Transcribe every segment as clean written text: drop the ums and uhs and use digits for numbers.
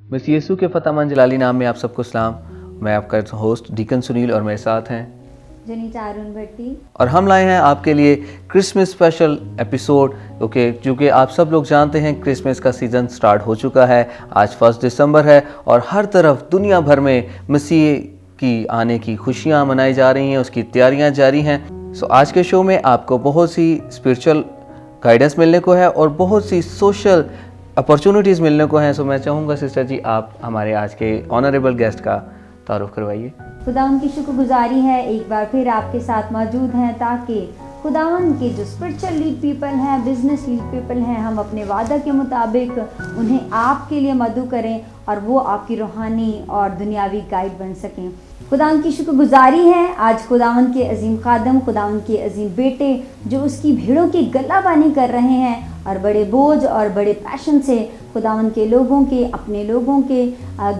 Miss यीशु के फतेहमंद जलाली नाम में आप सबको सलाम। मैं आपका होस्ट डीकन सुनील और मेरे साथ हैं जनीता अरुण भट्टी और हम लाए हैं आपके लिए क्रिसमस स्पेशल एपिसोड। क्योंकि आप सब लोग जानते हैं क्रिसमस का सीज़न स्टार्ट हो चुका है। आज 1 दिसंबर है और हर तरफ दुनिया भर में मसीह की आने की खुशियाँ मनाई जा रही हैं, उसकी तैयारियाँ जारी हैं। सो आज के शो में आपको बहुत सी स्पिरिचुअल गाइडेंस मिलने को है और बहुत सी सोशल अपॉर्चुनिटीज़ मिलने को हैं। सो मैं चाहूँगा सिस्टर जी आप हमारे आज के ऑनरेबल गेस्ट का तारुफ करवाइए। खुदावन की शुक्रगुजारी है एक बार फिर आपके साथ मौजूद हैं ताकि खुदावन के जो स्पिरिचुअल लीड पीपल हैं, बिजनेस लीड पीपल हैं, हम अपने वादा के मुताबिक उन्हें आपके लिए मदु करें और वो आपकी रूहानी और दुनियावी गाइड बन सकें। खुदावन की शुक्रगुजारी है आज खुदावन के अजीम खादम, खुदावन के अजीम बेटे जो उसकी भीड़ों की गलाबानी कर रहे हैं और बड़े बोझ और बड़े पैशन से खुदावन के लोगों के, अपने लोगों के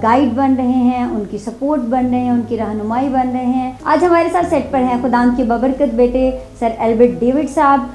गाइड बन रहे हैं, उनकी सपोर्ट बन रहे हैं, उनकी रहनुमाई बन रहे हैं। आज हमारे साथ सेट पर हैं खुदावन के बबरकत बेटे सर एल्बर्ट डेविड साहब।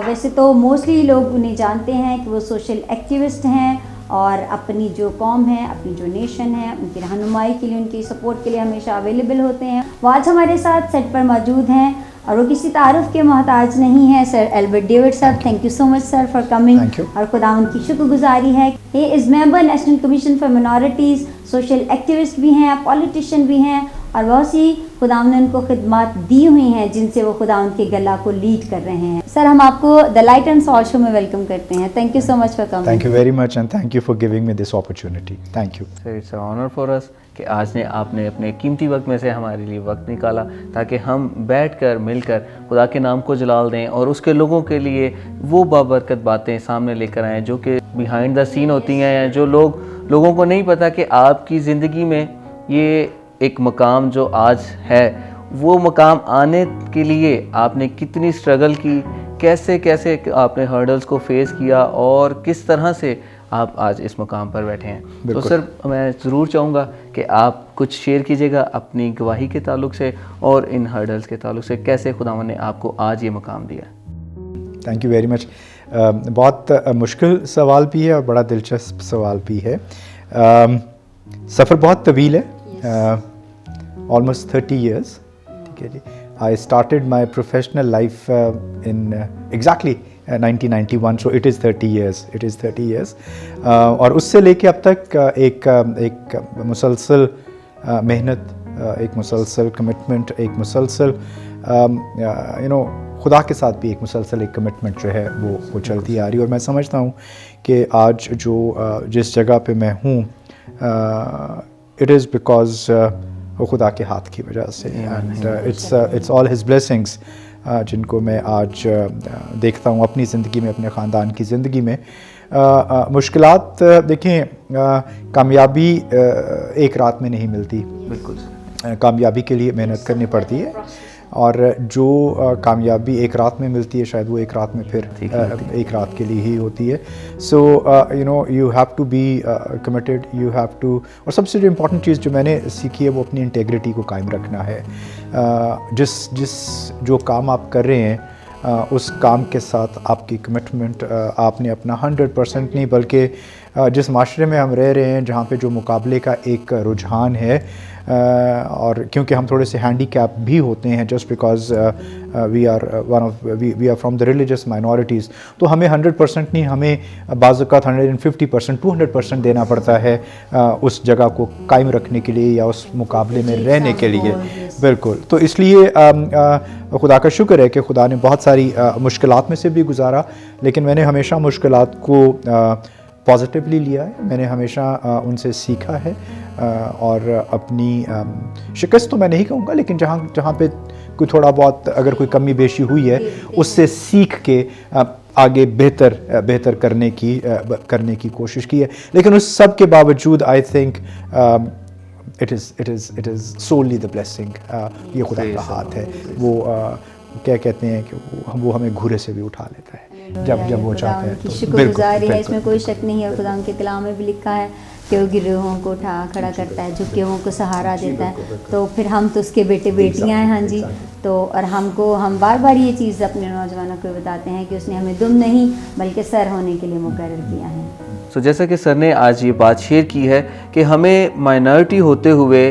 वैसे तो मोस्टली लोग उन्हें जानते हैं कि वो सोशल एक्टिविस्ट हैं और अपनी जो कौम है, अपनी जो नेशन है, उनकी रहनुमाई के लिए, उनकी सपोर्ट के लिए हमेशा अवेलेबल होते हैं। वो आज हमारे साथ सेट पर मौजूद हैं और वो किसी तारुफ के मोहताज नहीं है। सर एल्बर्ट डेविड साहब, thank you so much sir for coming. और खुदावन की शुक्रगुजारी है। He is member national Commission for minorities, social activist भी हैं, पॉलिटिशियन भी हैं और बहुत सी खुदावन ने उनको खिदमत दी हुई हैं जिनसे वो खुदावन के गला को लीड कर रहे हैं। सर हम आपको the light and salt show में वेलकम करते हैं। Thank you so much for coming. Thank you very much and thank you for giving me this opportunity. Thank you sir, it's honour for us कि आज ने आपने अपने कीमती वक्त में से हमारे लिए वक्त निकाला ताकि हम बैठकर मिलकर खुदा के नाम को जलाल दें और उसके लोगों के लिए वो बाबरकत बातें सामने लेकर आएँ जो कि बिहाइंड द सीन होती हैं, जो लोगों को नहीं पता कि आपकी ज़िंदगी में ये एक मकाम जो आज है, वो मकाम आने के लिए आपने कितनी स्ट्रगल की, कैसे कैसे आपने हर्डल्स को फेस किया और किस तरह से आप आज इस मकाम पर बैठे हैं। तो सर मैं ज़रूर चाहूँगा कि आप कुछ शेयर कीजिएगा अपनी गवाही के ताल्लुक से और इन हर्डल्स के ताल्लुक से, कैसे खुदावन ने आपको आज ये मकाम दिया। Thank you very much. बहुत मुश्किल सवाल भी है और बड़ा दिलचस्प सवाल भी है। सफ़र बहुत तवील है, ऑलमोस्ट 30 ईयर्स। ठीक है जी। I started my professional life in exactly 1991, so it is 30 years. और उससे लेके अब तक एक मुसलसल मेहनत, एक मुसलसल कमिटमेंट, एक मुसलसल खुदा के साथ भी एक मुसलसल एक कमिटमेंट जो है वो चलती आ रही है। और मैं समझता हूँ कि आज जिस जगह पे मैं हूँ इट इज़ बिकॉज वो खुदा के हाथ की वजह से, and it's all his blessings जिनको मैं आज देखता हूँ अपनी ज़िंदगी में, अपने ख़ानदान की ज़िंदगी में। मुश्किलात देखें, कामयाबी एक रात में नहीं मिलती। बिल्कुल। कामयाबी के लिए मेहनत करनी पड़ती है और जो कामयाबी एक रात में मिलती है शायद वो एक रात में फिर एक रात के लिए ही होती है। So you have to be committed, you have to. और सबसे जो इम्पोर्टेंट चीज़ जो मैंने सीखी है वो अपनी इंटेग्रिटी को कायम रखना है। जो काम आप कर रहे हैं उस काम के साथ आपकी कमिटमेंट, आपने अपना 100% नहीं, बल्कि जिस माशरे में हम रह रहे हैं जहाँ पे जो मुकाबले का एक रुझान है, और क्योंकि हम थोड़े से हैंडीकैप भी होते हैं just because we are from the religious minorities, तो हमें 100% नहीं, हमें बाज़-औक़ात 150%, 200% देना पड़ता है उस जगह को कायम रखने के लिए या उस मुकाबले में रहने के लिए। बिल्कुल। तो इसलिए खुदा का शुक्र है कि खुदा ने बहुत सारी मुश्किलात में से भी गुजारा, लेकिन मैंने हमेशा मुश्किलात को पॉजिटिवली लिया है। मैंने हमेशा उनसे सीखा है और अपनी शिकस्त तो मैं नहीं कहूँगा, लेकिन जहाँ पे कोई थोड़ा बहुत अगर कोई कमी बेशी हुई है उससे सीख के आगे बेहतर करने की कोशिश की है। लेकिन उस सब के बावजूद I think it is solely the blessing. ये खुदा का हाथ है। वो क्या कहते हैं कि वो हमें घूरे से भी उठा लेता है जब वो चाहते हैं। तो शुक्रगुजारी है, इसमें कोई शक नहीं है। खुदा के कलाम में भी लिखा है कि वो गिरोहों को उठा खड़ा करता है, झुके हुओं को सहारा देता है। तो फिर हम तो उसके बेटे बेटियां हैं। हाँ जी। तो और हम बार बार ये चीज़ अपने नौजवानों को बताते हैं कि उसने हमें दुम नहीं बल्कि सर होने के लिए मुकर्रर किया है। तो जैसा कि सर ने आज ये बात शेयर की है कि हमें माइनॉरिटी होते हुए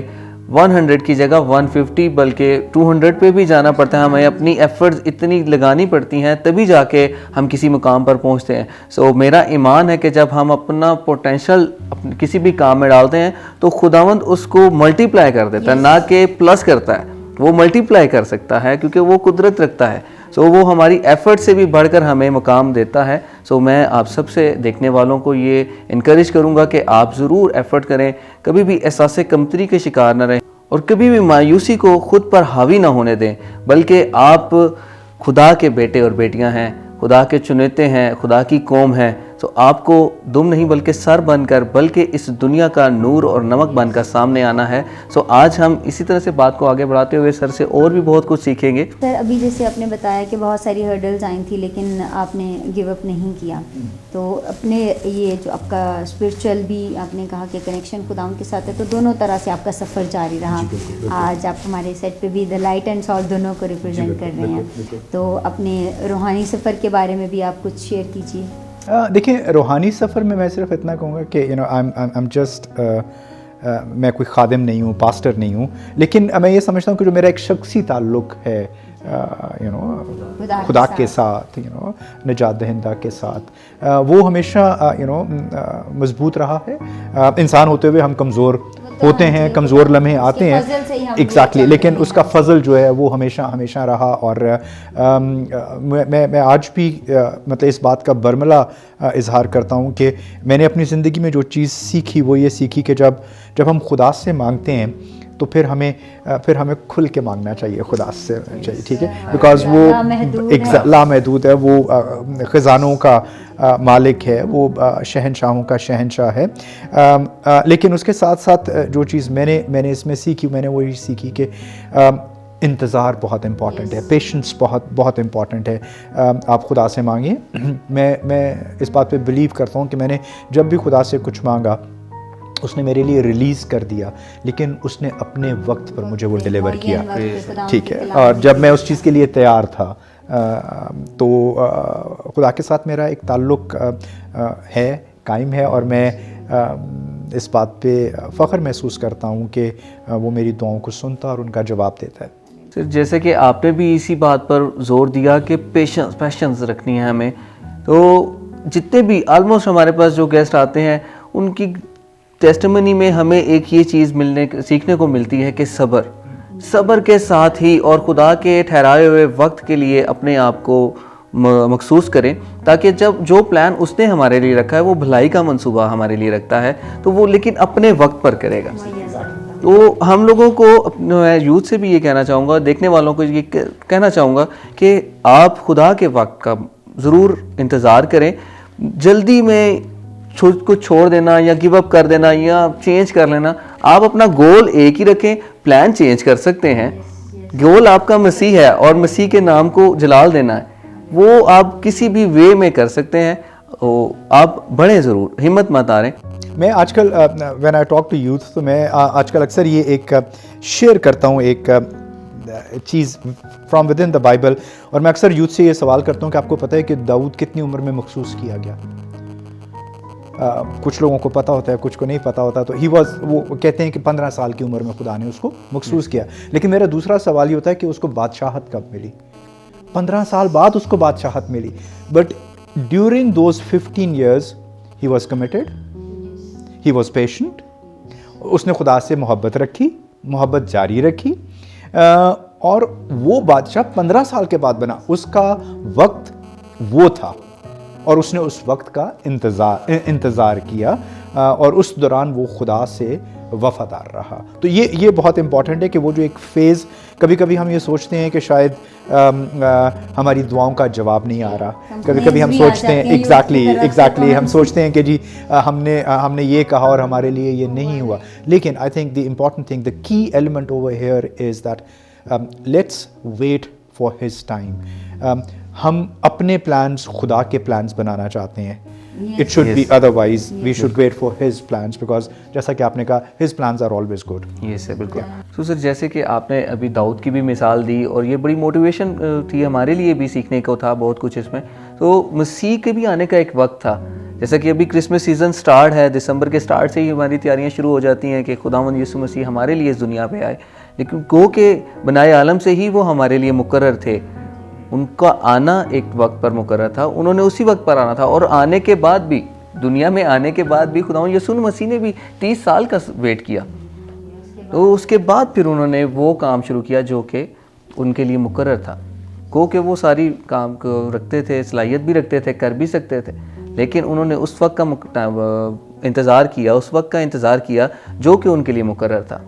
100 की जगह 150 बल्कि 200 पे भी जाना पड़ता है। हमें अपनी एफर्ट्स इतनी लगानी पड़ती हैं तभी जाके हम किसी मुकाम पर पहुंचते हैं। सो मेरा ईमान है कि जब हम अपना पोटेंशियल किसी भी काम में डालते हैं तो खुदावंद उसको मल्टीप्लाई कर देता है, ना कि प्लस करता है। वो मल्टीप्लाई कर सकता है क्योंकि वो कुदरत रखता है। सो वो हमारी एफर्ट से भी बढ़कर हमें मुकाम देता है। सो मैं आप सबसे देखने वालों को ये इनकरेज करूँगा कि आप ज़रूर एफर्ट करें, कभी भी एहसास कमतरी के शिकार न रहें और कभी भी मायूसी को खुद पर हावी ना होने दें, बल्कि आप खुदा के बेटे और बेटियां हैं, खुदा के चुनिते हैं, खुदा की कौम है। तो आपको दुम नहीं बल्कि सर बनकर, बल्कि इस दुनिया का नूर और नमक बनकर सामने आना है। सो आज हम इसी तरह से बात को आगे बढ़ाते हुए सर से और भी बहुत कुछ सीखेंगे। सर अभी जैसे आपने बताया कि बहुत सारी हर्डल्स आई थी लेकिन आपने गिव अप नहीं किया, तो अपने ये जो आपका स्पिरिचुअल भी आपने कहा कि कनेक्शन खुदावंद के साथ है, तो दोनों तरह से आपका सफ़र जारी रहा। आज आप हमारे सेट पे भी द लाइट एंड सॉल्ट दोनों को रिप्रेजेंट कर रहे हैं, तो अपने रूहानी सफ़र के बारे में भी आप कुछ शेयर कीजिए। देखिए, रूहानी सफ़र में मैं सिर्फ इतना कहूँगा कि आई एम जस्ट मैं कोई खादिम नहीं हूँ, पास्टर नहीं हूँ, लेकिन मैं ये समझता हूँ कि जो मेरा एक शख्सी ताल्लुक़ है खुदा के साथ, निजात दहिंदा के साथ, वो हमेशा मजबूत रहा है। इंसान होते हुए हम कमज़ोर होते हैं, कमज़ोर लम्हे आते हैं, एग्जैक्टली, लेकिन उसका फजल जो है वो हमेशा हमेशा रहा। और मैं आज भी मतलब इस बात का बरमला इजहार करता हूँ कि मैंने अपनी ज़िंदगी में जो चीज़ सीखी वो ये सीखी कि जब हम खुदा से मांगते हैं तो फिर हमें खुल के मांगना चाहिए, खुदा से चाहिए, ठीक है, बिकॉज वो लामहदूद है, वो ख़ज़ानों का मालिक है, वो शहनशाहों का शहनशाह है। लेकिन उसके साथ साथ जो चीज़ मैंने इसमें सीखी, मैंने वही सीखी कि इंतज़ार बहुत इम्पॉर्टेंट है, पेशेंस बहुत इम्पॉर्टेंट है। आप खुदा से मांगिए। मैं इस बात पे बिलीव करता हूँ कि मैंने जब भी खुदा से कुछ मांगा उसने मेरे लिए रिलीज़ कर दिया, लेकिन उसने अपने वक्त पर मुझे वो डिलीवर किया, ठीक है। और जब मैं उस चीज़ के लिए तैयार था तो खुदा के साथ मेरा एक ताल्लुक़ है, कायम है, और मैं इस बात पे फ़ख्र महसूस करता हूँ कि वो मेरी दुआओं को सुनता और उनका जवाब देता है। सर जैसे कि आपने भी इसी बात पर जोर दिया कि पेशेंस रखनी है हमें, तो जितने भी ऑलमोस्ट हमारे पास जो गेस्ट आते हैं उनकी टेस्टिमनी में हमें एक ये चीज़ सीखने को मिलती है कि सब्र के साथ ही और खुदा के ठहराए हुए वक्त के लिए अपने आप को मखसूस करें, ताकि जब जो प्लान उसने हमारे लिए रखा है, वो भलाई का मंसूबा हमारे लिए रखता है, तो वो लेकिन अपने वक्त पर करेगा। तो हम लोगों को, मैं यूथ से भी ये कहना चाहूँगा, देखने वालों को ये कहना चाहूँगा कि आप खुदा के वक्त का ज़रूर इंतज़ार करें। जल्दी में कुछ छोड़ देना या गिव अप कर देना या चेंज कर लेना, आप अपना गोल एक ही रखें, प्लान चेंज कर सकते हैं। गोल आपका मसीह है और मसीह के नाम को जलाल देना है, वो आप किसी भी वे में कर सकते हैं। आप बढ़ें ज़रूर, हिम्मत मत हारें। मैं आजकल when I talk to youth, तो मैं आजकल अक्सर ये एक शेयर करता हूँ एक चीज़ from within the Bible, और मैं अक्सर यूथ से ये सवाल करता हूँ कि आपको पता है कि दाऊद कितनी उम्र में मखसूस किया गया? कुछ लोगों को पता होता है, कुछ को नहीं पता होता। तो वो कहते हैं कि 15 साल की उम्र में खुदा ने उसको मखसूस किया। लेकिन मेरा दूसरा सवाल ये होता है कि उसको बादशाहत कब मिली? 15 साल बाद उसको बादशाहत मिली। But during those 15 years he was committed, he was patient. उसने खुदा से मोहब्बत रखी, मोहब्बत जारी रखी, और वो बादशाह 15 साल के बाद बना। उसका वक्त वो था और उसने उस वक्त का इंतज़ार किया, और उस दौरान वो खुदा से वफ़ादार रहा। तो ये बहुत इम्पॉर्टेंट है कि वो जो एक फ़ेज़, कभी कभी हम ये सोचते हैं कि शायद हमारी दुआओं का जवाब नहीं आ रहा। कभी कभी हम सोचते हैं एग्जैक्टली हम सोचते हैं कि जी हमने ये कहा और हमारे लिए ये नहीं हुआ। लेकिन I think the important thing, the key element over here is that let's wait for his time. हम अपने प्लान्स खुदा के प्लान्स बनाना चाहते हैं, It should be Yes. otherwise. We should wait for His plans because जैसा कि आपने कहा, His plans are always good. ये सर बिल्कुल। तो सर जैसे कि आपने अभी दाऊद की भी मिसाल दी और ये बड़ी मोटिवेशन थी हमारे लिए भी, सीखने को था बहुत कुछ इसमें। तो मसीह के भी आने का एक वक्त था, जैसा कि अभी क्रिसमस सीज़न स्टार्ट है, दिसंबर के स्टार्ट से ही हमारी तैयारियां शुरू हो जाती हैं कि खुदावंद यीशु मसीह हमारे लिए इस दुनिया पे आए। लेकिन गो के बनाए आलम से ही वो हमारे लिए मुकर्रर थे, उनका आना एक वक्त पर मुकर्रर था, उन्होंने उसी वक्त पर आना था। और आने के बाद भी, दुनिया में आने के बाद भी खुदावंद यीशु मसीह ने भी 30 साल का वेट किया। तो उसके बाद फिर उन्होंने वो काम शुरू किया जो कि उनके लिए मुकर्रर था। गो के वो सारी काम को रखते थे, सलाहियत भी रखते थे, कर भी सकते थे, लेकिन उन्होंने उस वक्त का इंतज़ार किया, उस वक्त का इंतज़ार किया जो कि उनके लिए मुकर्रर था।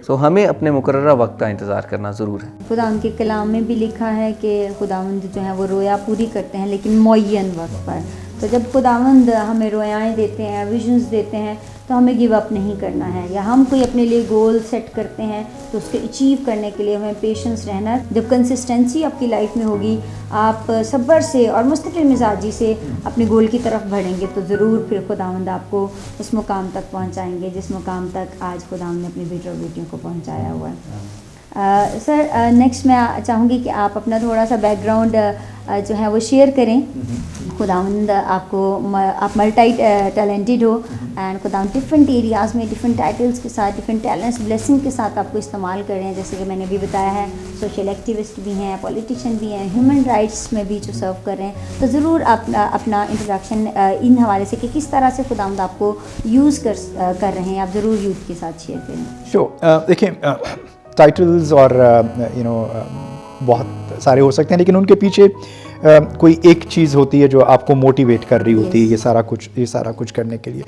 सो हमें अपने मुकर्ररा वक्त का इंतज़ार करना ज़रूर है। खुदा उनके कलाम में भी लिखा है कि खुदावंद जो है वो रोया पूरी करते हैं लेकिन मुअय्यन वक्त पर। तो जब खुदावंद हमें रोयाएं देते हैं, विजन्स देते हैं, तो हमें गिव अप नहीं करना है। या हम कोई अपने लिए गोल सेट करते हैं तो उसके अचीव करने के लिए हमें पेशेंस रहना। जब कंसिस्टेंसी आपकी लाइफ में होगी, आप सब्र से और मुस्तकिल मिजाजी से अपने गोल की तरफ बढ़ेंगे तो ज़रूर फिर खुदावंद आपको उस मुकाम तक पहुंचाएंगे जिस मुकाम तक आज खुदावंद ने अपने बेटे और बेटियों को पहुंचाया हुआ है। सर नेक्स्ट मैं चाहूँगी कि आप अपना थोड़ा सा बैकग्राउंड जो है वो शेयर करें। खुदावंद आपको आप मल्टी टैलेंटेड हो एंड खुदावंद डिफरेंट एरियाज़ में डिफरेंट टाइटल्स के साथ, डिफरेंट टैलेंट्स, ब्लेसिंग के साथ आपको इस्तेमाल कर रहे हैं। जैसे कि मैंने अभी बताया है, सोशल एक्टिविस्ट भी हैं, पॉलिटिशियन भी हैं, ह्यूमन राइट्स में भी जो सर्व कर रहे हैं। तो ज़रूर अपना इंट्रोडक्शन इन हवाले से कि किस तरह से खुदावंद आपको यूज़ कर रहे हैं, आप ज़रूर यूथ के साथ शेयर करें। देखिए, टाइटल्स और बहुत सारे हो सकते हैं, लेकिन उनके पीछे कोई एक चीज़ होती है जो आपको मोटिवेट कर रही होती है ये सारा कुछ करने के लिए।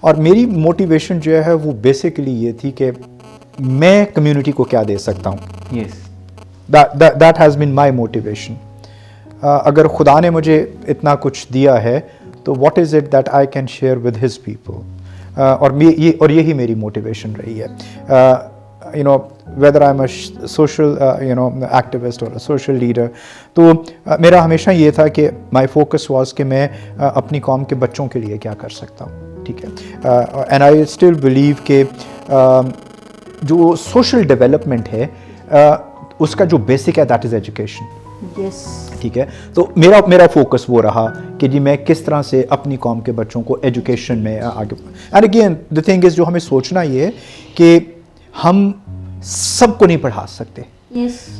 और मेरी मोटिवेशन जो है वो बेसिकली ये थी कि मैं कम्युनिटी को क्या दे सकता हूँ। Yes, that has been my motivation. अगर खुदा ने मुझे इतना कुछ दिया है तो what is it that I can share with his people. और यही मेरी मोटिवेशन रही है। whether I'm a social activist or a social leader, तो मेरा हमेशा ये था कि my focus was कि मैं अपनी कौम के बच्चों के लिए क्या कर सकता हूँ, ठीक है। and I still believe कि जो social development है उसका जो basic है that is education। Yes. ठीक है, तो मेरा फोकस वो रहा कि जी मैं किस तरह से अपनी कौम के बच्चों को एजुकेशन में आगे। And again the thing is, जो हमें सोचना ये है कि हम सबको नहीं पढ़ा सकते,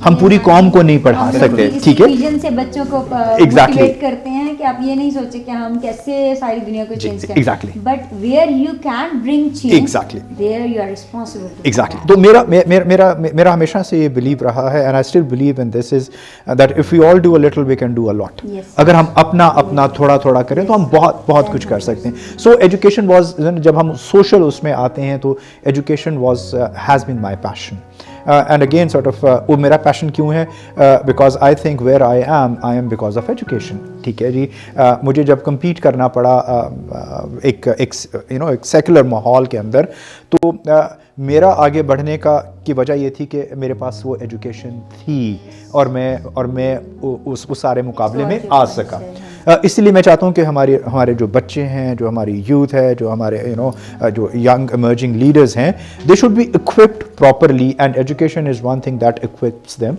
हम पूरी कौम को नहीं पढ़ा सकते, ठीक है। विजन से बच्चों को Exactly. मोटिवेट करते हैं कि आप ये नहीं सोचे कि हम कैसे सारी दुनिया को चेंज करें। Exactly. But where you can bring change, Exactly. There you are responsible. Exactly, तो मेरा हमेशा से ये बिलीव रहा है, and I still believe in this is that if we all do a little we can do a lot. अगर हम अपना थोड़ा करें तो हम बहुत कुछ कर सकते हैं। सो एजुकेशन वाज, जब हम सोशल उसमें आते हैं तो education was has been my passion. And again sort of वो मेरा पैशन क्यों है, because I think where I am because of education, ठीक है जी। मुझे जब compete करना पड़ा एक सेकुलर माहौल के अंदर, तो मेरा आगे बढ़ने की वजह ये थी कि मेरे पास वो एजुकेशन थी और मैं उस सारे मुकाबले में आ सका। इसलिए मैं चाहता हूँ कि हमारे जो बच्चे हैं, जो हमारी यूथ है, जो हमारे जो यंग इमर्जिंग लीडर्स हैं, they should be equipped properly, and education is one thing that equips them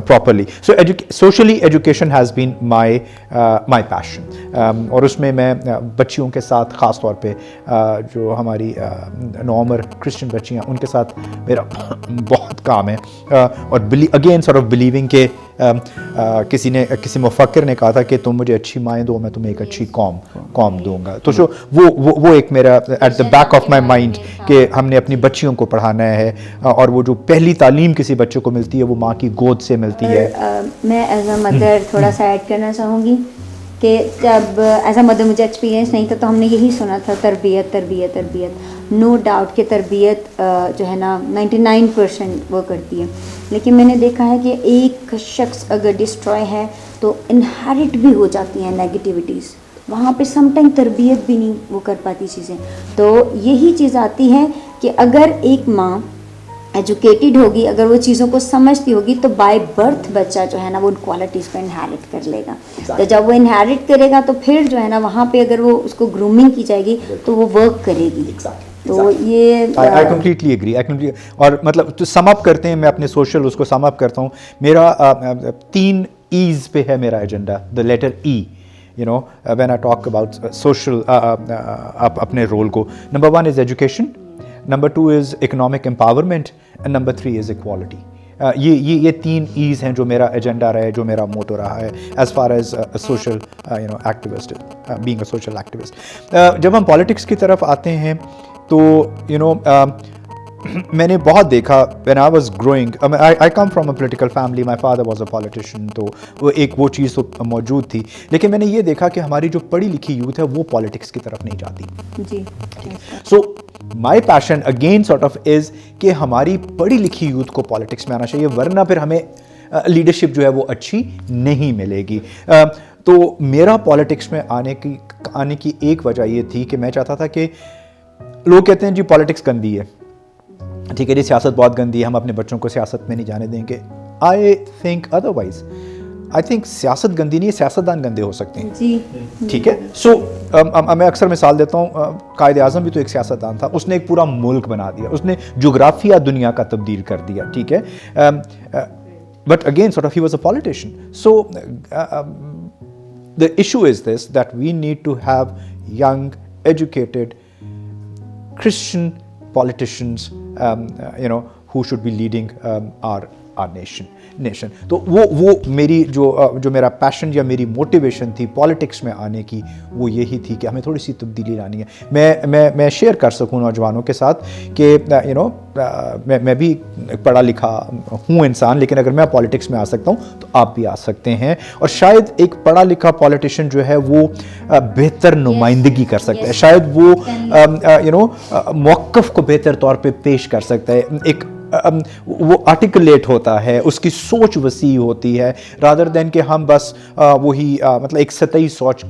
properly. So socially education has been my passion. और उसमें मैं बच्चियों के साथ ख़ास तौर पे जो हमारी नॉर्मल क्रिश्चियन बच्चियाँ, उनके साथ मेरा बहुत काम है। और अगेन सॉर्ट ऑफ बिलीविंग के किसी मुफक्किर ने कहा था कि तुम मुझे अच्छी माएँ दो, मैं तुम्हें एक अच्छी कौम दूंगा। तो जो वो एक मेरा at the back of my mind कि हमने अपनी बच्चियों को पढ़ाना है, और वो जो पहली तालीम किसी बच्चे को मिलती है वो माँ की गोद से मिलती है। मैं एज अ मदर थोड़ा सा ऐड करना चाहूँगी कि जब एज अ मदर मुझे एक्सपीरियंस नहीं था तो हमने यही सुना था, तरबियत। नो डाउट कि तरबियत जो है ना 99% वो करती है, लेकिन मैंने देखा है कि एक शख्स अगर डिस्ट्रॉय है तो इनहेरिट भी हो जाती हैं नेगेटिविटीज़, वहाँ पे समटाइम तरबियत भी नहीं वो कर पाती चीज़ें। तो यही चीज़ आती है कि अगर एक माँ एजुकेटेड होगी, अगर वो चीज़ों को समझती होगी, तो बाय बर्थ बच्चा जो है ना वो उन क्वालिटीज़ को इनहेरिट कर लेगा। तो जब वो इनहेरिट करेगा तो फिर जो है ना वहाँ पे अगर वो उसको ग्रूमिंग की जाएगी तो वो वर्क करेगी। तो ये आई कम्प्लीटली एग्री, और मतलब तो सम अप करते हैं, मैं अपने सोशल उसको सम अप करता हूँ। मेरा 3 E's पे है मेरा agenda, the letter E, you know, when I talk about social अपने रोल को। Number 1 is education, number 2 is economic empowerment, and number 3 is equality. ये 3 E's हैं जो मेरा एजेंडा रहा है, जो मेरा मोटो रहा है as far as a social activist, being a social activist. जब हम पॉलिटिक्स की तरफ आते हैं तो मैंने बहुत देखा when I was growing, I come from a political family, my father was a politician, तो वो चीज़ तो मौजूद थी, लेकिन मैंने ये देखा कि हमारी जो पढ़ी लिखी यूथ है वो पॉलिटिक्स की तरफ नहीं जाती जी। So my passion again sort of is कि हमारी पढ़ी लिखी यूथ को पॉलिटिक्स में आना चाहिए, वरना फिर हमें लीडरशिप जो है वो अच्छी नहीं मिलेगी। तो मेरा पॉलिटिक्स में आने की एक वजह ये थी कि मैं चाहता था कि लोग कहते हैं जी पॉलिटिक्स गंदी है, ठीक है जी, सियासत बहुत गंदी है, हम अपने बच्चों को सियासत में नहीं जाने देंगे। I think otherwise, I think सियासत गंदी नहीं है, सियासतदान गंदे हो सकते हैं जी, ठीक है। सो मैं अक्सर मिसाल देता हूँ, कायद आज़म भी तो एक सियासतदान था, उसने एक पूरा मुल्क बना दिया, उसने जोग्राफिया दुनिया का तब्दील कर दिया, ठीक है। But again sort of he was a politician. So the issue is this that we need to have young educated Christian politicians, who should be leading our nation. तो वो मेरी जो मेरा पैशन या मेरी मोटिवेशन थी पॉलिटिक्स में आने की, वो यही थी कि हमें थोड़ी सी तब्दीली लानी है। मैं शेयर कर सकूं नौजवानों के साथ कि मैं भी पढ़ा लिखा हूँ इंसान, लेकिन अगर मैं पॉलिटिक्स में आ सकता हूँ तो आप भी आ सकते हैं, और शायद एक पढ़ा लिखा पॉलिटिशियन जो है वो बेहतर नुमाइंदगी कर सकता है, शायद वो मौक़िफ़ को बेहतर तौर पे पेश कर सकता है, एक वो आर्टिकुलेट होता है, उसकी सोच वसी होती है, रादर देन कि हम बस वही मतलब एक सतही सोच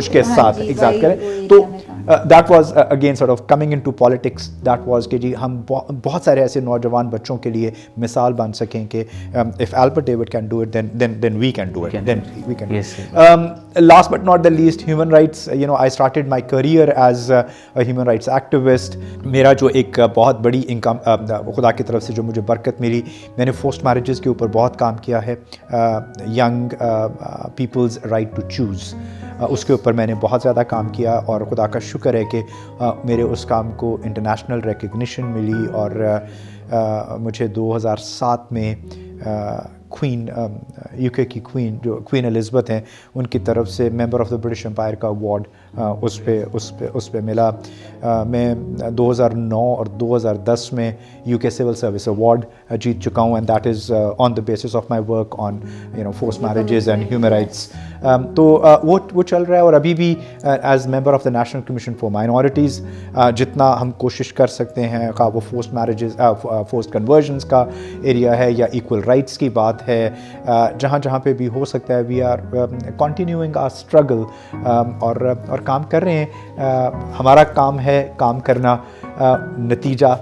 के साथ एग्जैक्ट करें। तो that was again sort of coming into politics, that was कि जी हम बहुत सारे ऐसे नौजवान बच्चों के लिए मिसाल बन सकें कि if Albert David can do it then we can do it, then we can. Last but not the least, human rights, I started my career as a human rights activist. मेरा जो एक बहुत बड़ी इनकम खुदा की तरफ से जो मुझे बरकत मिली, मैंने फोर्स्ड मैरिजेस के ऊपर बहुत काम किया है, young people's right to choose, उसके ऊपर मैंने बहुत ज़्यादा काम किया, और खुदा का शुक्र है कि मेरे उस काम को इंटरनेशनल रिकग्निशन मिली, और मुझे 2007 में क्वीन यूके की क्वीन जो क्वीन एलिज़ाबेथ हैं उनकी तरफ से member of the British Empire का अवार्ड उस पे मिला। मैं 2009 और 2010 में यूके सिविल सर्विस अवार्ड जीत चुका हूँ, and that is on the basis of my work on forced marriages and human rights. तो वो चल रहा है, और अभी भी as member of the National Commission for minorities जितना हम कोशिश कर सकते हैं, खा वो फोर्स्ड मैरिजेस फोर्स्ड कन्वर्जन्स का एरिया है या इक्वल राइट्स की बात है, जहाँ पे भी हो सकता है we are continuing our struggle, और काम कर रहे हैं। हमारा काम है काम करना, नतीजा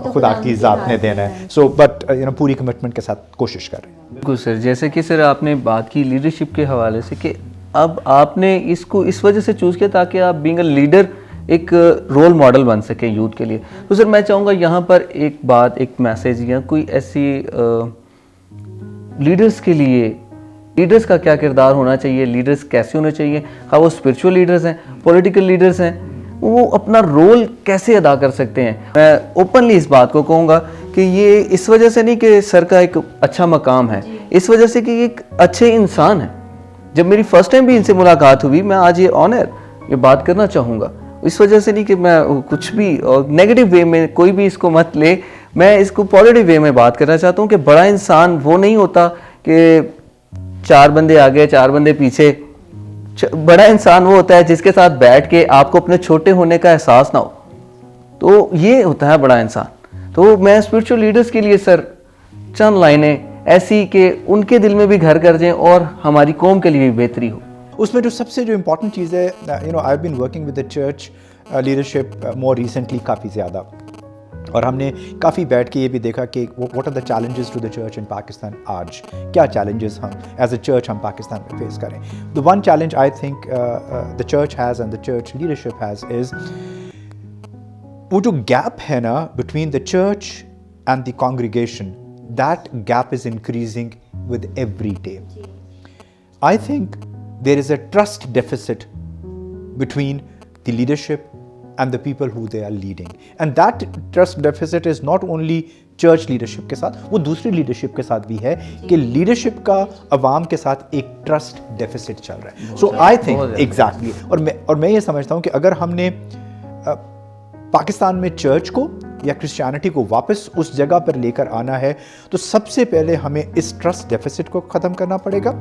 खुदा की ज़ात ने देना है। सो बट पूरी कमिटमेंट के साथ कोशिश कर रहे हैं। बिल्कुल सर, जैसे कि सर आपने बात की लीडरशिप के हवाले से कि अब आपने इसको इस वजह से चूज़ किया ताकि आप बीइंग अ लीडर एक रोल मॉडल बन सके यूथ के लिए। तो सर मैं चाहूँगा यहाँ पर एक बात, एक मैसेज या कोई ऐसी लीडर्स के लिए, लीडर्स का क्या किरदार होना चाहिए, लीडर्स कैसे होने चाहिए, हाँ वो स्पिरिचुअल लीडर्स हैं, पॉलिटिकल लीडर्स हैं, वो अपना रोल कैसे अदा कर सकते हैं। मैं ओपनली इस बात को कहूँगा कि ये इस वजह से नहीं कि सर का एक अच्छा मकाम है, इस वजह से कि एक अच्छे इंसान है। जब मेरी फर्स्ट टाइम भी इनसे मुलाकात हुई, मैं आज ये ऑनर ये बात करना चाहूँगा, इस वजह से नहीं कि मैं कुछ भी और नेगेटिव वे में कोई भी इसको मत ले, मैं इसको पॉजिटिव वे में बात करना चाहता हूँ कि बड़ा इंसान वो नहीं होता कि 4 बंदे आगे 4 बंदे पीछे। बड़ा इंसान वो होता है जिसके साथ बैठ के आपको अपने छोटे होने का एहसास ना हो, तो ये होता है बड़ा इंसान। तो मैं स्पिरिचुअल लीडर्स के लिए सर चंद लाइनें ऐसी कि उनके दिल में भी घर कर जाएं और हमारी कौम के लिए भी बेहतरी हो। उसमें जो सबसे जो इम्पोर्टेंट चीज़ है, I have been working with the church leadership more recently काफ़ी ज़्यादा, और हमने काफ़ी बैठ के ये भी देखा कि what are the challenges to the church in Pakistan आज, क्या चैलेंजेस हम एज अ चर्च हम पाकिस्तान में फेस करें। The one challenge I think the church has and the church leadership has is वो जो गैप है ना between the church and the congregation, that gap is increasing with every day. I think there is a trust deficit between the leadership and the people who they are leading, and that trust deficit is not only church leadership के साथ, वो दूसरी leadership के साथ भी है कि leadership का अवाम के साथ एक trust deficit चल रहा है। So I think exactly, और मैं ये समझता हूँ कि अगर हमने पाकिस्तान में चर्च को या क्रिश्चियनिटी को वापस उस जगह पर लेकर आना है तो सबसे पहले हमें इस ट्रस्ट डेफिसिट को ख़त्म करना पड़ेगा।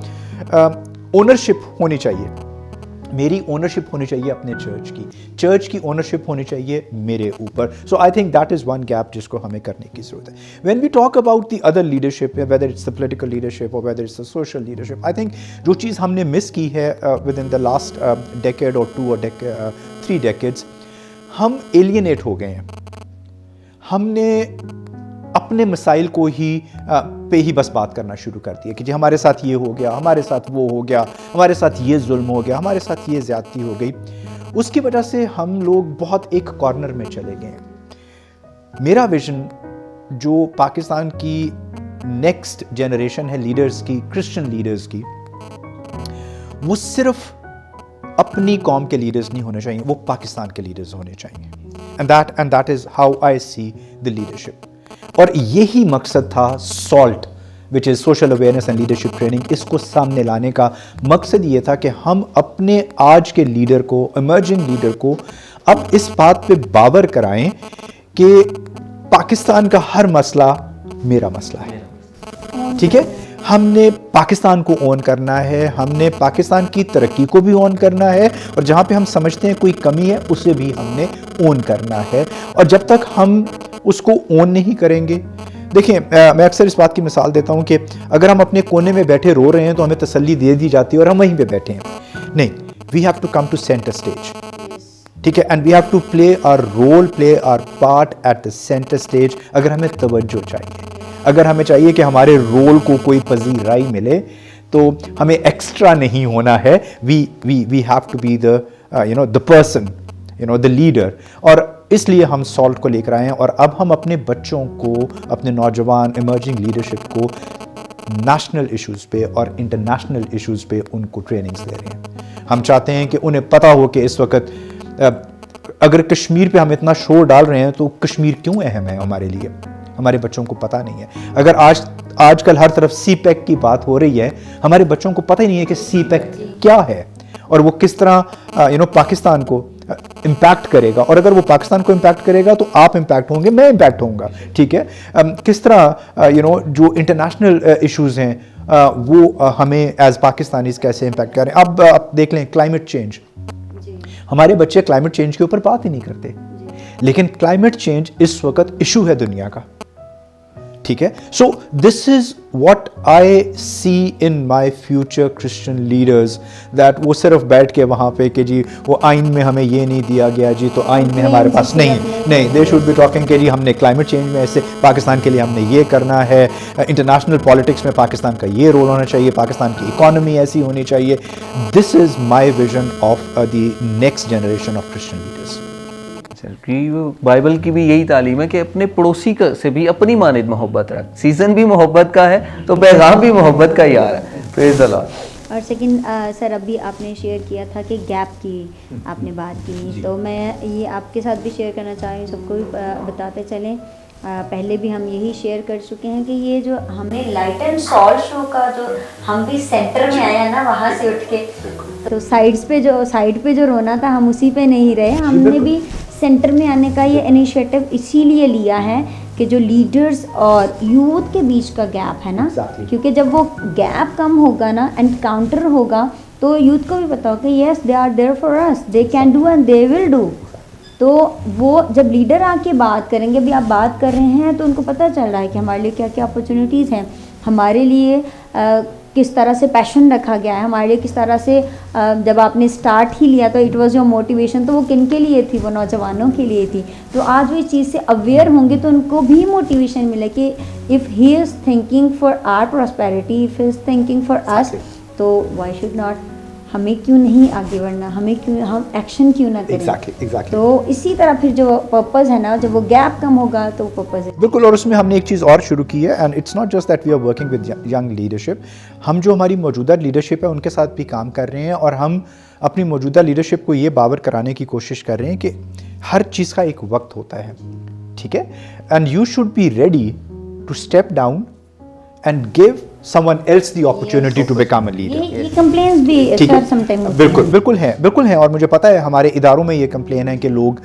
ओनरशिप होनी चाहिए, मेरी ओनरशिप होनी चाहिए अपने चर्च की ओनरशिप होनी चाहिए मेरे ऊपर। So I think that is one gap जिसको हमें करने की ज़रूरत है। When we talk about the other leadership, whether it's the political leadership और whether it's the social leadership, I think जो चीज़ हमने मिस की है within the last decade और 2 और 3 डेकेड्स, हम एलियनेट हो गए हैं। हमने अपने मसाइल को पे ही बस बात करना शुरू कर दिया कि जी हमारे साथ ये हो गया, हमारे साथ वो हो गया, हमारे साथ ये जुल्म हो गया, हमारे साथ ये ज़्यादती हो गई। उसकी वजह से हम लोग बहुत एक कॉर्नर में चले गए। मेरा विजन जो पाकिस्तान की नेक्स्ट जनरेशन है लीडर्स की, क्रिश्चियन लीडर्स की, वो सिर्फ अपनी कौम के लीडर्स नहीं होने चाहिए, वो पाकिस्तान के लीडर्स होने चाहिए। And that is how I see the leadership. और यही मकसद था salt, which is social awareness and leadership training. इसको सामने लाने का मकसद ये था कि हम अपने आज के लीडर को, इमर्जिंग लीडर को, अब इस बात पे बावर कराएं कि पाकिस्तान का हर मसला मेरा मसला है। ठीक है, हमने पाकिस्तान को ओन करना है, हमने पाकिस्तान की तरक्की को भी ओन करना है, और जहाँ पे हम समझते हैं कोई कमी है उसे भी हमने ओन करना है। और जब तक हम उसको ओन नहीं करेंगे, देखिए मैं अक्सर इस बात की मिसाल देता हूँ कि अगर हम अपने कोने में बैठे रो रहे हैं तो हमें तसल्ली दे दी जाती है और हम वहीं पे बैठे हैं। नहीं, we have to come to centre stage. ठीक है, and we have to play our role, play our part at the centre stage. अगर हमें तवज्जो चाहिए, अगर हमें चाहिए कि हमारे रोल को कोई पजीराई मिले, तो हमें एक्स्ट्रा नहीं होना है। We have to be the person, the leader. और इसलिए हम सॉल्ट को लेकर आए हैं, और अब हम अपने बच्चों को, अपने नौजवान इमर्जिंग लीडरशिप को नेशनल इश्यूज़ पे और इंटरनेशनल इश्यूज़ पे उनको ट्रेनिंग्स दे रहे हैं। हम चाहते हैं कि उन्हें पता हो कि इस वक्त अगर कश्मीर पे हम इतना शोर डाल रहे हैं तो कश्मीर क्यों अहम है हमारे लिए, हमारे बच्चों को पता नहीं है। अगर आजकल हर तरफ CPEC की बात हो रही है, हमारे बच्चों को पता ही नहीं है कि CPEC क्या है और वो किस तरह पाकिस्तान को इम्पैक्ट करेगा। और अगर वो पाकिस्तान को इम्पैक्ट करेगा तो आप इम्पैक्ट होंगे, मैं इम्पैक्ट होऊंगा। ठीक है, किस तरह जो इंटरनेशनल इश्यूज़ हैं वो हमें एज पाकिस्तानीज कैसे इम्पैक्ट करें। अब आप देख लें क्लाइमेट चेंज, हमारे बच्चे क्लाइमेट चेंज के ऊपर बात ही नहीं करते, लेकिन क्लाइमेट चेंज इस वक्त इशू है दुनिया का। ठीक है, so this is what I see in my future Christian leaders, that वो सिर्फ बैठ के वहां पे कि जी वो आइन में हमें ये नहीं दिया गया जी, तो आइन में हमारे पास नहीं, दे शुड बी टॉकिंग कि जी हमने क्लाइमेट चेंज में ऐसे पाकिस्तान के लिए हमने ये करना है, इंटरनेशनल पॉलिटिक्स में पाकिस्तान का ये रोल होना चाहिए, पाकिस्तान की इकॉनमी ऐसी होनी चाहिए। This is my vision of the next generation of Christian leaders. Bible की भी यही तालीम है कि अपने पड़ोसी से भी अपनी मानिद मोहब्बत रख। सीज़न भी मोहब्बत का है तो पैगाम भी मोहब्बत का ही आ रहा है। Praise the Lord. और सेकंड सर, अभी आपने शेयर किया था कि गैप की आपने बात की, तो मैं ये आपके साथ भी शेयर करना चाह रही हूँ, सबको भी बताते चलें। पहले भी हम यही शेयर कर चुके हैं कि ये जो हमें लाइट एंड सॉल्ट शो का जो हम भी सेंटर में आया ना, वहाँ से उठ के तो साइड पे जो रोना था हम उसी पे नहीं रहे, हमने भी सेंटर में आने का ये इनिशिएटिव इसीलिए लिया है कि जो लीडर्स और यूथ के बीच का गैप है ना, क्योंकि जब वो गैप कम होगा ना, एनकाउंटर होगा, तो यूथ को भी पता होगा कि yes they are there for us, they can do and they will do. तो वो जब लीडर आके बात करेंगे, अभी आप बात कर रहे हैं तो उनको पता चल रहा है कि हमारे लिए क्या क्या अपॉर्चुनिटीज़ हैं, हमारे लिए किस तरह से पैशन रखा गया है हमारे लिए, किस तरह से जब आपने स्टार्ट ही लिया तो इट वाज योर मोटिवेशन, तो वो किन के लिए थी? वो नौजवानों के लिए थी। तो आज वो इस चीज़ से अवेयर होंगे तो उनको भी मोटिवेशन मिले कि if he is thinking for our prosperity, if he is thinking for us, तो व्हाई शुड नॉट, हमें क्यों नहीं आगे बढ़ना, हमें क्यों, हम एक्शन क्यों ना करें? Exactly. तो इसी तरह फिर जो पर्पस है ना, जब वो गैप कम होगा तो पर्पस है। बिल्कुल। और उसमें हमने एक चीज़ और शुरू की है, and it's not just that we are working with young leadership. हम जो हमारी मौजूदा लीडरशिप है उनके साथ भी काम कर रहे हैं, और हम अपनी मौजूदा लीडरशिप को ये बावर कराने की कोशिश कर रहे हैं कि हर चीज़ का एक वक्त होता है, ठीक है, and you should be ready to step down and give someone else the opportunity to become a leader. ये कंप्लेंट्स भी सर समटाइम बिल्कुल है, और मुझे पता है हमारे इदारों में ये कंप्लेन है कि लोग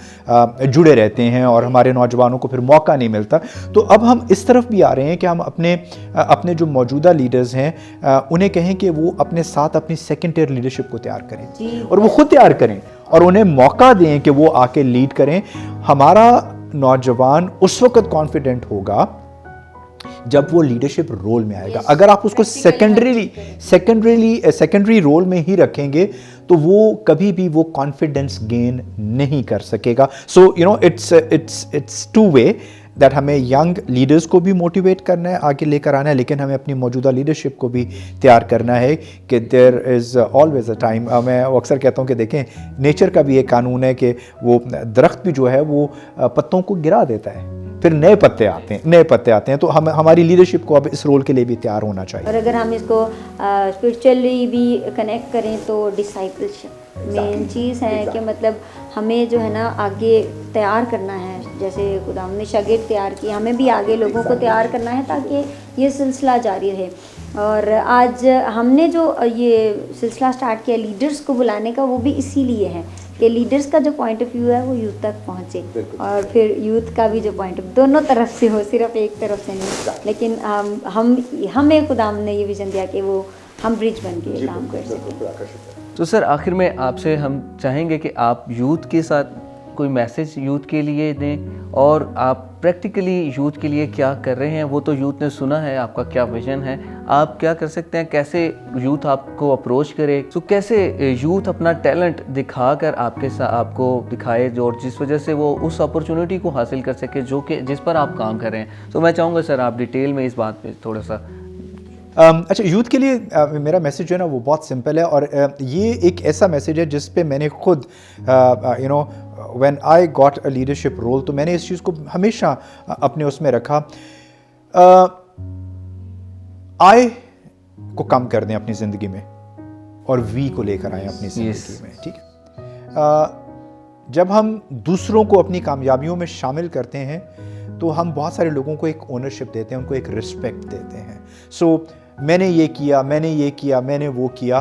जुड़े रहते हैं और हमारे नौजवानों को फिर मौका नहीं मिलता। तो अब हम इस तरफ भी आ रहे हैं कि हम अपने जो मौजूदा लीडर्स हैं उन्हें कहें कि वो अपने साथ अपनी सेकेंड टियर लीडरशिप को तैयार करें, और वो खुद तैयार करें, और उन्हें मौका दें कि वो आके लीड करें। हमारा नौजवान उस वक्त कॉन्फिडेंट होगा जब वो लीडरशिप रोल में आएगा। अगर आप उसको सेकेंडरी रोल में ही रखेंगे तो वो कभी भी वो कॉन्फिडेंस गेन नहीं कर सकेगा। So you know it's two way that हमें यंग लीडर्स को भी मोटिवेट करना है, आगे लेकर आना है, लेकिन हमें अपनी मौजूदा लीडरशिप को भी तैयार करना है कि there is always a time. मैं अक्सर कहता हूँ कि देखें, नेचर का भी एक कानून है कि वो दरख्त भी जो है वो पत्तों को गिरा देता है, फिर नए पत्ते आते हैं। तो हमारी लीडरशिप को अब इस रोल के लिए भी तैयार होना चाहिए। और अगर हम इसको स्पिरिचुअली भी कनेक्ट करें तो डिसाइपलशिप मेन चीज़ है कि मतलब हमें जो है ना आगे तैयार करना है, जैसे खुदा ने शागिर्द तैयार किए, हमें भी आगे लोगों को तैयार करना है ताकि ये सिलसिला जारी रहे। और आज हमने जो ये सिलसिला स्टार्ट किया लीडर्स को बुलाने का, वो भी इसीलिए है कि लीडर्स का जो पॉइंट ऑफ व्यू है वो यूथ तक पहुँचे, और फिर यूथ का भी जो पॉइंट ऑफ, दोनों तरफ से हो, सिर्फ एक तरफ से नहीं। लेकिन हमें खुदा ने ये विज़न दिया कि वो हम ब्रिज बन के काम कर सकें। तो सर आखिर में आपसे हम चाहेंगे कि आप यूथ के साथ कोई मैसेज यूथ के लिए दें, और आप प्रैक्टिकली यूथ के लिए क्या कर रहे हैं। वो तो यूथ ने सुना है आपका क्या विजन है, आप क्या कर सकते हैं, कैसे यूथ आपको अप्रोच करे, तो कैसे यूथ अपना टैलेंट दिखाकर आपके साथ आपको दिखाए, जो जिस वजह से वो उस अपॉर्चुनिटी को हासिल कर सके जो कि जिस पर आप काम कर रहे हैं। तो मैं चाहूँगा सर आप डिटेल में इस बात पे थोड़ा सा। अच्छा, यूथ के लिए मेरा मैसेज जो है ना वो बहुत सिंपल है, और ये एक ऐसा मैसेज है जिस पे मैंने खुद when I got a leadership role, तो मैंने इस चीज़ को हमेशा अपने उसमें रखा। आई को कम कर दें अपनी ज़िंदगी में, और वी को लेकर आए अपनी ज़िंदगी में, ठीक है। जब हम दूसरों को अपनी कामयाबियों में शामिल करते हैं तो हम बहुत सारे लोगों को एक ओनरशिप देते हैं, उनको एक रिस्पेक्ट देते हैं। सो मैंने ये किया, मैंने वो किया।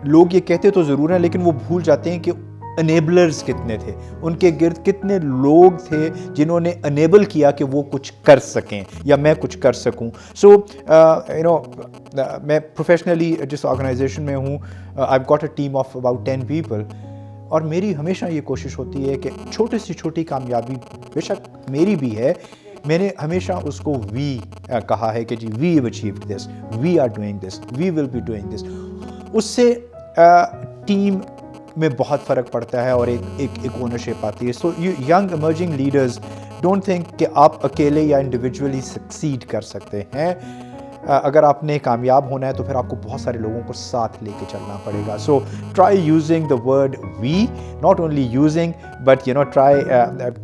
लोग ये कहते तो ज़रूर हैं, लेकिन वो भूल जाते हैं कि अनेबलर्स कितने थे, उनके गिर्द कितने लोग थे जिन्होंने अनेबल किया कि वो कुछ कर सकें या मैं कुछ कर सकूं। सो मैं प्रोफेशनली जिस ऑर्गेनाइजेशन में हूँ, I have got a team of about 10 people, और मेरी हमेशा ये कोशिश होती है कि छोटी से छोटी कामयाबी बेशक मेरी भी है, मैंने हमेशा उसको वी कहा है कि जी we have achieved this, we are doing this, we will be doing this. उससे टीम में बहुत फ़र्क पड़ता है और एक ओनरशिप आती है। So you young emerging leaders don't think कि आप अकेले या इंडिविजुअली सक्सीड कर सकते हैं। अगर आपने कामयाब होना है तो फिर आपको बहुत सारे लोगों को साथ लेके चलना पड़ेगा। So try using the word we, not only using but try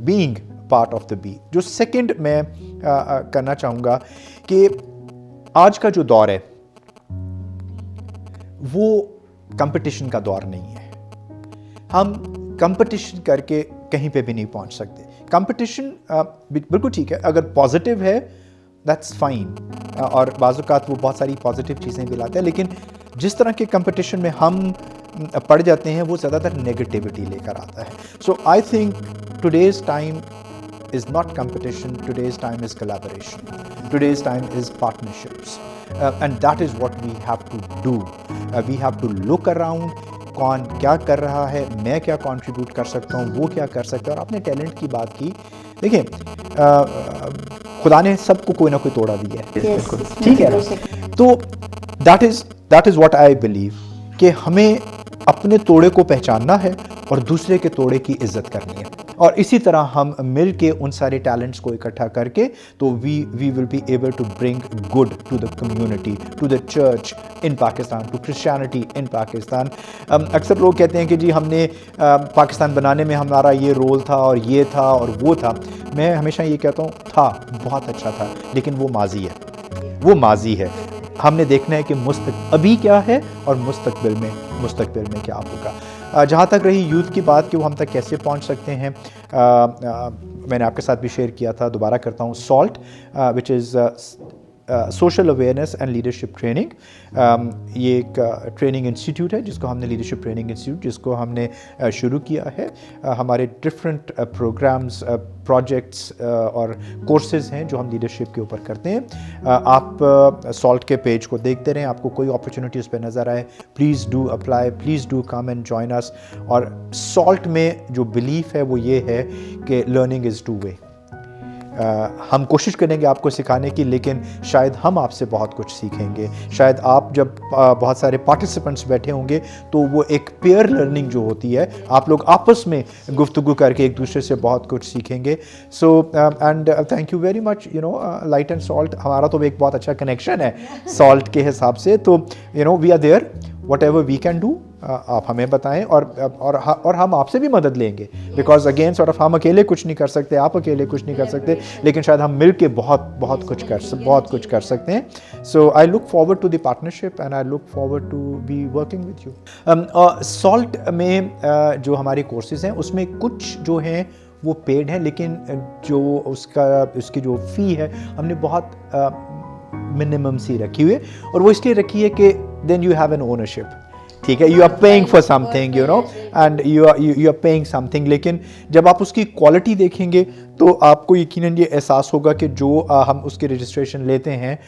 being part of the be. जो सेकंड मैं करना चाहूँगा कि आज का जो दौर है वो कंपटीशन का दौर नहीं है। हम कंपटीशन करके कहीं पे भी नहीं पहुंच सकते। कंपटीशन बिल्कुल ठीक है, अगर पॉजिटिव है दैट्स फाइन, और बाज़ औक़ात वो बहुत सारी पॉजिटिव चीज़ें भी लाते हैं, लेकिन जिस तरह के कंपटीशन में हम पड़ जाते हैं वो ज़्यादातर नेगेटिविटी लेकर आता है। So I think today's time is not competition, today's time is collaboration, today's time is partnerships, and that is what we have to do. We have to look around, कौन क्या कर रहा है, मैं क्या कंट्रीब्यूट कर सकता हूँ, वो क्या कर सकता है। और आपने टैलेंट की बात की, देखिए खुदा ने सबको कोई ना कोई तोड़ा दिया है, ठीक है ना। तो that is what I believe कि हमें अपने तोड़े को पहचानना है और दूसरे के तोड़े की इज्जत करनी है, और इसी तरह हम मिल के उन सारे टैलेंट्स को इकट्ठा करके तो we will be able to bring good to the community, to the church in Pakistan, to Christianity in Pakistan. अक्सर लोग कहते हैं कि जी हमने पाकिस्तान बनाने में हमारा ये रोल था और ये था और वो था। मैं हमेशा ये कहता हूँ था, बहुत अच्छा था, लेकिन वो माजी है, वो माजी है। हमने देखना है कि अभी क्या है और मुस्तकबिल में क्या होगा। जहाँ तक रही यूथ की बात कि वो हम तक कैसे पहुँच सकते हैं, मैंने आपके साथ भी शेयर किया था, दोबारा करता हूँ। Salt which is social awareness and leadership training, ये एक ट्रेनिंग इंस्टीट्यूट है जिसको हमने लीडरशिप ट्रेनिंग इंस्टीट्यूट जिसको हमने शुरू किया है। हमारे डिफरेंट प्रोग्राम्स, प्रोजेक्ट्स और कोर्सेज़ हैं जो हम लीडरशिप के ऊपर करते हैं। आप सॉल्ट के पेज को देखते रहें, आपको कोई अपॉर्चुनिटी उस पर नज़र आए, please do apply, please do come and join us. और सॉल्ट में जो बिलीफ है वो ये है कि लर्निंग इज़ टू वे। हम कोशिश करेंगे आपको सिखाने की, लेकिन शायद हम आपसे बहुत कुछ सीखेंगे। शायद आप जब बहुत सारे पार्टिसिपेंट्स बैठे होंगे तो वो एक पेयर लर्निंग जो होती है, आप लोग आपस में गुफ्तगू करके एक दूसरे से बहुत कुछ सीखेंगे। So and thank you very much, you know, light and salt, हमारा तो एक बहुत अच्छा कनेक्शन है सॉल्ट के हिसाब से। तो you know we are there, whatever we can do आप हमें बताएं और हम आपसे भी मदद लेंगे, बिकॉज अगेन सॉर्ट ऑफ हम अकेले कुछ नहीं कर सकते, आप अकेले कुछ नहीं कर सकते, लेकिन शायद हम मिल के बहुत कुछ कर सकते हैं। So I look forward to the partnership and I look forward to be working with you. Salt में जो हमारे कोर्सेज हैं उसमें कुछ जो हैं वो पेड हैं, लेकिन जो उसकी जो फ़ी है हमने बहुत मिनिमम सी रखी हुई है, और वो इसलिए रखी है कि then you have an ownership. ठीक है, you are paying for something, you know, and you are paying something. लेकिन जब आप उसकी क्वालिटी देखेंगे तो आपको यकीनन ये एहसास होगा कि जो हम उसकी रजिस्ट्रेशन लेते हैं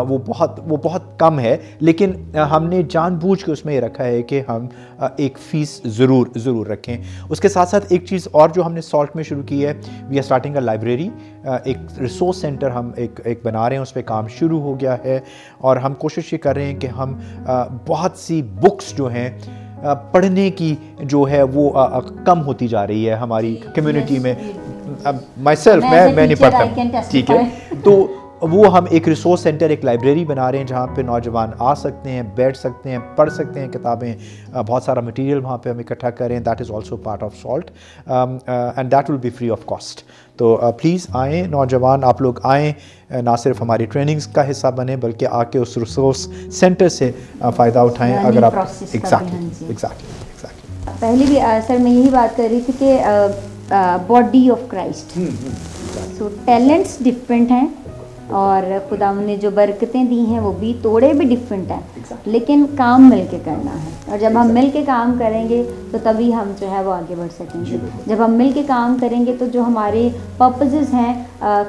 वो बहुत कम है, लेकिन हमने जानबूझ के उसमें ये रखा है कि हम एक फ़ीस ज़रूर रखें। उसके साथ साथ एक चीज़ और जो हमने सॉल्ट में शुरू की है, we are starting a library, एक रिसोर्स सेंटर हम एक बना रहे हैं, उस पर काम शुरू हो गया है, और हम कोशिश ये कर रहे हैं कि हम बहुत सी बुक्स जो हैं पढ़ने की जो है वो कम होती जा रही है हमारी कम्युनिटी में। माई सेल्फ मैं नहीं पढ़ता, ठीक है, तो वो हम एक रिसोर्स सेंटर, एक लाइब्रेरी बना रहे हैं जहाँ पे नौजवान आ सकते हैं, बैठ सकते हैं, पढ़ सकते हैं किताबें, बहुत सारा मटेरियल वहाँ पे हम इकट्ठा कर रहे हैं। That is also part of salt and that will be free of cost. तो प्लीज़ आएँ नौजवान, आप लोग आएँ, ना सिर्फ हमारी ट्रेनिंग्स का हिस्सा बने बल्कि आके उस रिसोर्स सेंटर से फ़ायदा उठाएँ। अगर आप एग्जैक्टली पहले भी सर मैं यही बात कर रही थी कि body of Christ, so talents different हैं और खुदा ने जो बरकतें दी हैं वो भी तोड़े भी डिफरेंट हैं, लेकिन काम मिल के करना है, और जब हम मिल के काम करेंगे तो तभी हम जो है वो आगे बढ़ सकेंगे। जब हम मिल के काम करेंगे तो जो हमारे पर्पसेस हैं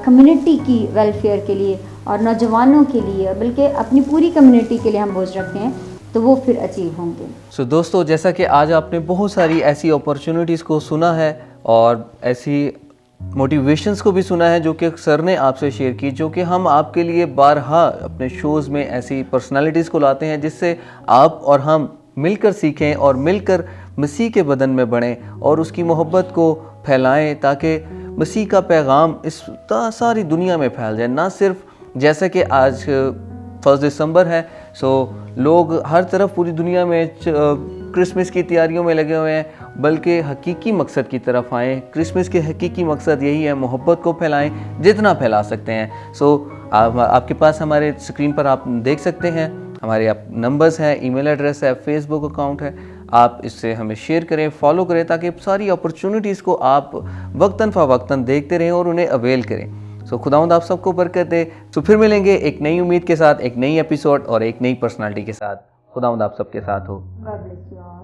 कम्युनिटी की वेलफेयर के लिए और नौजवानों के लिए, बल्कि अपनी पूरी कम्युनिटी के लिए हम बोझ रखते हैं, तो वो फिर अचीव होंगे। सो दोस्तों, जैसा कि आज आपने बहुत सारी ऐसी अपॉर्चुनिटीज़ को सुना है और ऐसी मोटिवेशंस को भी सुना है जो कि सर ने आपसे शेयर की, जो कि हम आपके लिए बारहा अपने शोज़ में ऐसी पर्सनालिटीज़ को लाते हैं जिससे आप और हम मिलकर सीखें और मिलकर मसीह के बदन में बढ़ें और उसकी मोहब्बत को फैलाएं, ताकि मसीह का पैगाम इस सारी दुनिया में फैल जाए। ना सिर्फ जैसा कि आज 1 दिसंबर है, सो लोग हर तरफ पूरी दुनिया में क्रिसमस की तैयारियों में लगे हुए हैं, बल्कि हकीकी मकसद की तरफ आएँ। क्रिसमस के हकीकी मकसद यही है, मोहब्बत को फैलाएं जितना फैला सकते हैं। सो आपके पास हमारे स्क्रीन पर आप देख सकते हैं, हमारे नंबर्स हैं, ईमेल एड्रेस है, फेसबुक अकाउंट है, आप इससे हमें शेयर करें, फॉलो करें, ताकि सारी अपॉर्चुनिटीज़ को आप वक्तन फ़वक्तन देखते रहें और उन्हें अवेल करें। सो खुदावंद आप सबको बरकत दे। तो फिर मिलेंगे एक नई उम्मीद के साथ, एक नई एपिसोड और एक नई पर्सनालिटी के साथ। खुदावंद आप सबके साथ हो। God bless you all.